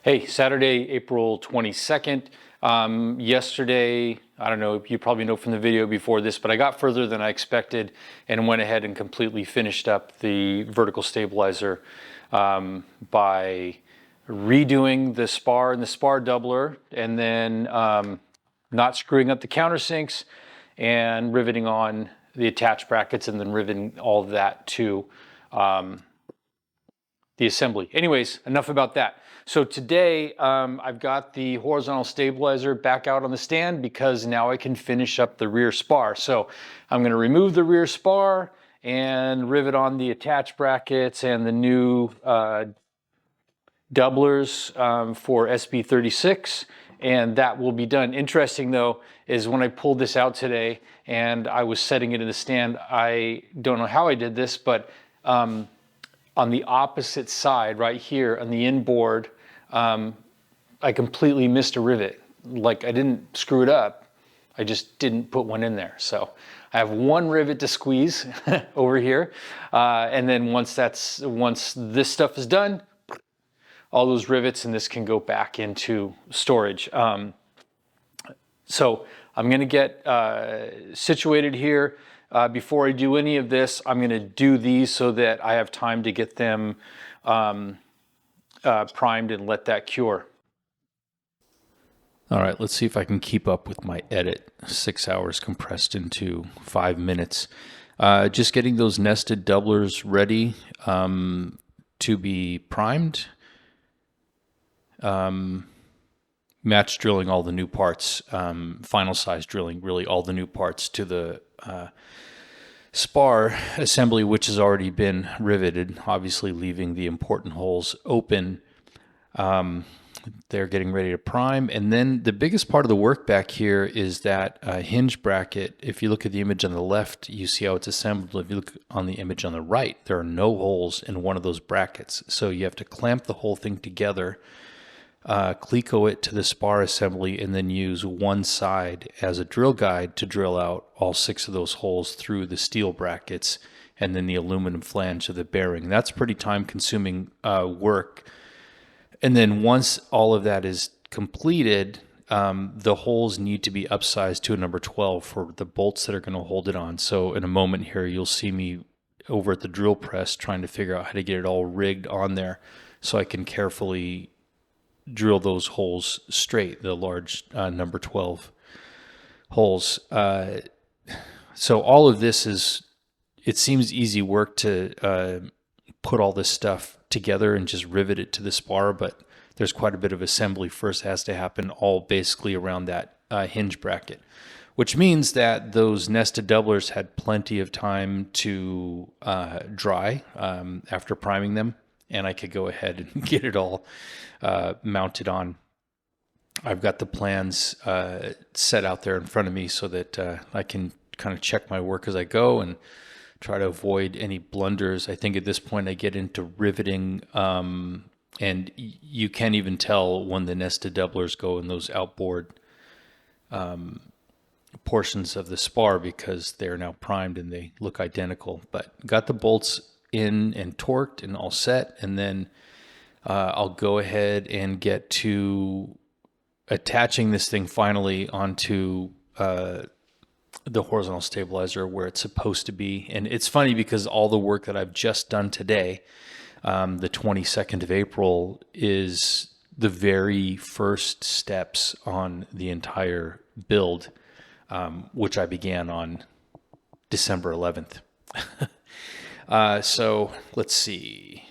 Hey, Saturday, April 22nd. Yesterday, I don't know, you probably know from the video before this, but I got further than I expected and went ahead and completely finished up the vertical stabilizer by redoing the spar and the spar doubler, and then not screwing up the countersinks and riveting on the attach brackets, and then riveting all of that to the assembly. Anyways, enough about that. So today I've got the horizontal stabilizer back out on the stand because now I can finish up the rear spar. So I'm going to remove the rear spar and rivet on the attach brackets and the new doublers for SB36, and that will be done. Interesting though is when I pulled this out today and I was setting it in the stand, I don't know how I did this, but on the opposite side right here on the inboard, I completely missed a rivet. Like, I didn't screw it up, I just didn't put one in there. So I have one rivet to squeeze over here, and then once this stuff is done, all those rivets and this can go back into storage. So I'm going to get situated here. Before I do any of this, I'm going to do these so that I have time to get them primed and let that cure. All right, let's see if I can keep up with my edit. 6 hours compressed into 5 minutes. Just getting those nested doublers ready to be primed. Match drilling all the new parts, final size drilling really all the new parts to the spar assembly, which has already been riveted, obviously leaving the important holes open. They're getting ready to prime. And then the biggest part of the work back here is that hinge bracket. If you look at the image on the left, you see how it's assembled. If you look on the image on the right, there are no holes in one of those brackets. So you have to clamp the whole thing together, cleco it to the spar assembly, and then use one side as a drill guide to drill out all 6 of those holes through the steel brackets and then the aluminum flange of the bearing. That's pretty time-consuming work. And then once all of that is completed, the holes need to be upsized to a number 12 for the bolts that are going to hold it on. So in a moment here, you'll see me over at the drill press trying to figure out how to get it all rigged on there so I can carefully drill those holes straight, the large number 12 holes. So all of this is, it seems easy work to put all this stuff together and just rivet it to the spar, but there's quite a bit of assembly first has to happen, all basically around that hinge bracket, which means that those nested doublers had plenty of time to dry after priming them, and I could go ahead and get it all mounted on. I've got the plans set out there in front of me so that I can kind of check my work as I go and try to avoid any blunders. I think at this point I get into riveting, and you can't even tell when the nested doublers go in those outboard portions of the spar because they're now primed and they look identical. But got the bolts in and torqued and all set, and then I'll go ahead and get to attaching this thing finally onto the horizontal stabilizer where it's supposed to be. And it's funny because all the work that I've just done today, the 22nd of April, is the very first steps on the entire build, which I began on December 11th. So let's see.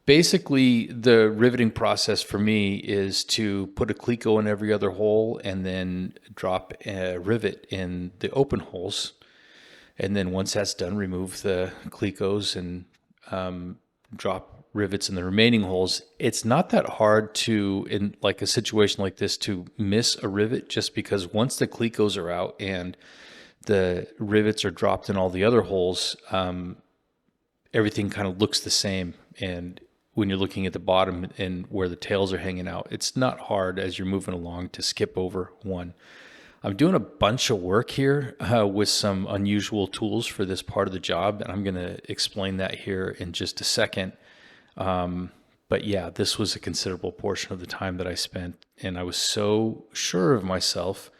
Basically, the riveting process for me is to put a cleco in every other hole and then drop a rivet in the open holes. And then once that's done, remove the clecos and drop rivets in the remaining holes. It's not that hard to, in like a situation like this, to miss a rivet, just because once the clecos are out and the rivets are dropped in all the other holes, everything kind of looks the same. And when you're looking at the bottom and where the tails are hanging out, it's not hard as you're moving along to skip over one. I'm doing a bunch of work here with some unusual tools for this part of the job, and I'm going to explain that here in just a second. But yeah, this was a considerable portion of the time that I spent, and I was so sure of myself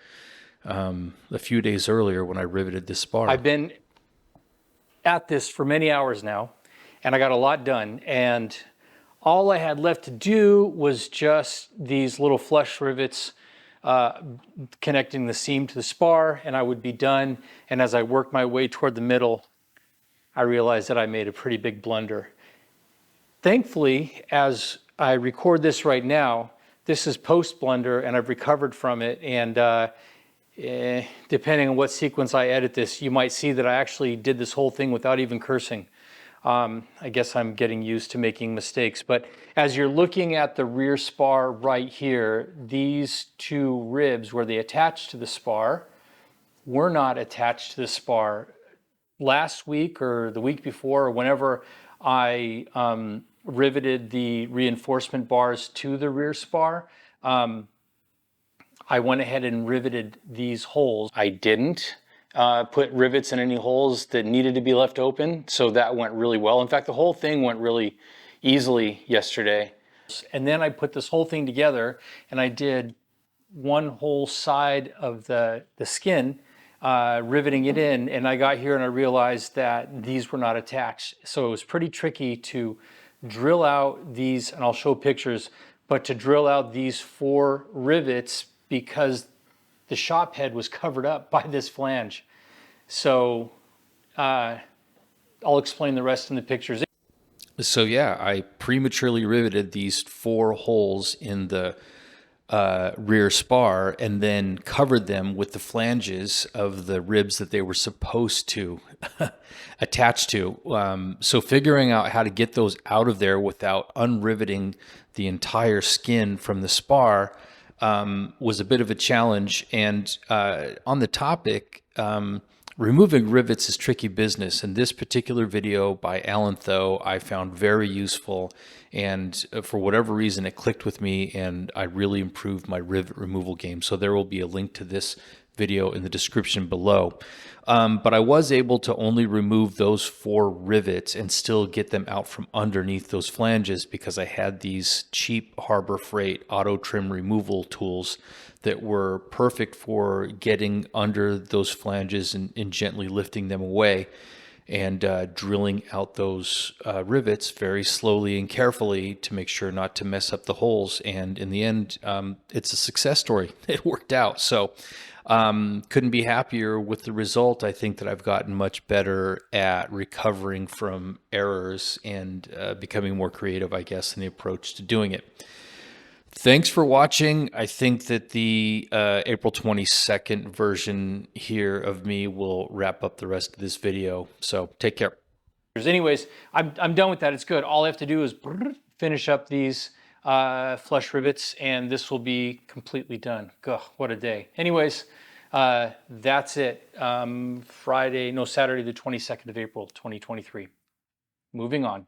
a few days earlier when I riveted this spar. I've been at this for many hours now, and I got a lot done, and all I had left to do was just these little flush rivets connecting the seam to the spar, and I would be done. And as I worked my way toward the middle, I realized that I made a pretty big blunder. Thankfully, as I record this right now, this is post blunder and I've recovered from it. And depending on what sequence I edit this, you might see that I actually did this whole thing without even cursing. I guess I'm getting used to making mistakes. But as you're looking at the rear spar right here, these two ribs where they attach to the spar were not attached to the spar. Last week or the week before, or whenever I riveted the reinforcement bars to the rear spar, I went ahead and riveted these holes. I didn't put rivets in any holes that needed to be left open, so that went really well. In fact, the whole thing went really easily yesterday. And then I put this whole thing together, and I did one whole side of the skin, riveting it in, and I got here and I realized that these were not attached. So it was pretty tricky to drill out these, and I'll show pictures, but to drill out these 4 rivets because the shop head was covered up by this flange. So I'll explain the rest in the pictures. So yeah, I prematurely riveted these 4 holes in the rear spar and then covered them with the flanges of the ribs that they were supposed to attach to. So figuring out how to get those out of there without unriveting the entire skin from the spar was a bit of a challenge. And on the topic, removing rivets is tricky business, and this particular video by Alan Tho I found very useful, and for whatever reason it clicked with me and I really improved my rivet removal game. So there will be a link to this video in the description below. But I was able to only remove those 4 rivets and still get them out from underneath those flanges because I had these cheap Harbor Freight auto trim removal tools that were perfect for getting under those flanges and gently lifting them away and drilling out those rivets very slowly and carefully to make sure not to mess up the holes. And in the end, it's a success story. It worked out. So couldn't be happier with the result. I think that I've gotten much better at recovering from errors and becoming more creative, I guess, in the approach to doing it. Thanks for watching. I think that the April 22nd version here of me will wrap up the rest of this video. So take care. Anyways, I'm done with that. It's good. All I have to do is finish up these flush rivets and this will be completely done. Gosh, what a day. Anyways, that's it. Saturday the 22nd of April, 2023. Moving on.